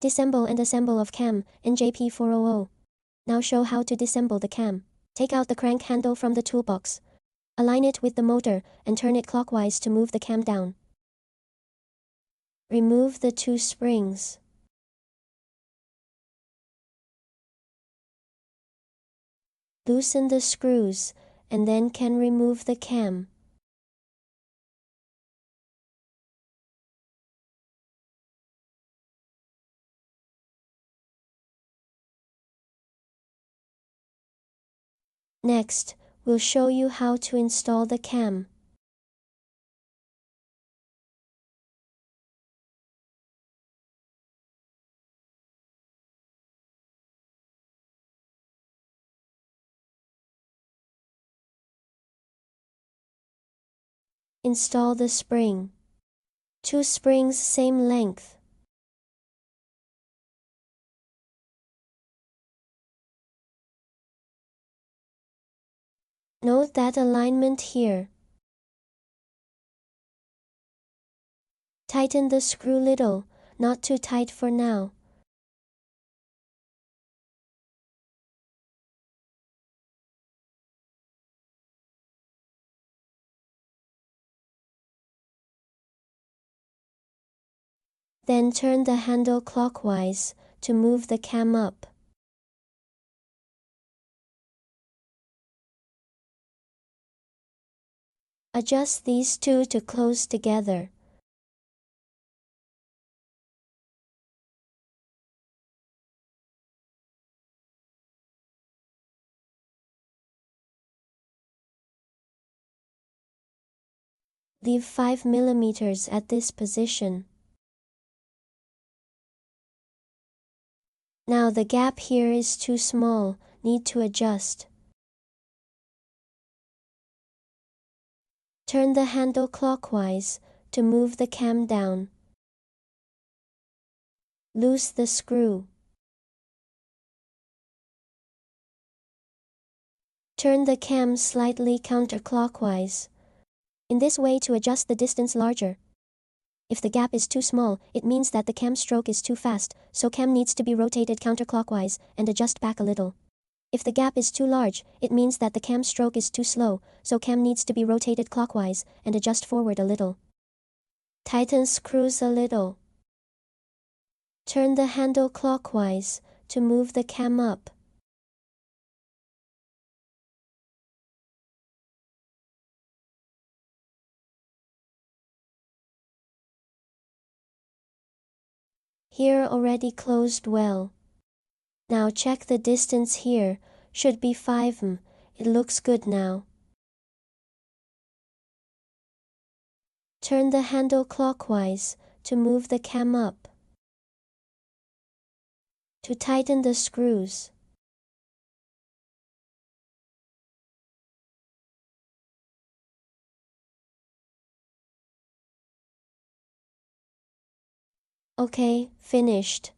Dissemble and assemble of Cam, NJP 400. Now show how to dissemble the cam. Take out the crank handle from the toolbox. Align it with the motor and turn it clockwise to move the cam down. Remove the 2 springs. Loosen the screws and then can remove the cam. Next, we'll show you how to install the cam. Install the spring. 2 springs same length. Note that alignment here. Tighten the screw little, not too tight for now. Then turn the handle clockwise to move the cam up. Adjust these 2 to close together. Leave 5 mm at this position. Now the gap here is too small, need to adjust. Turn the handle clockwise to move the cam down. Loose the screw. Turn the cam slightly counterclockwise. In this way to adjust the distance larger. If the gap is too small, it means that the cam stroke is too fast, so cam needs to be rotated counterclockwise and adjust back a little. If the gap is too large, it means that the cam stroke is too slow, so cam needs to be rotated clockwise and adjust forward a little. Tighten screws a little. Turn the handle clockwise to move the cam up. Here already closed well. Now check the distance here, should be 5 mm, it looks good now. Turn the handle clockwise to move the cam up. To tighten the screws. Okay, finished.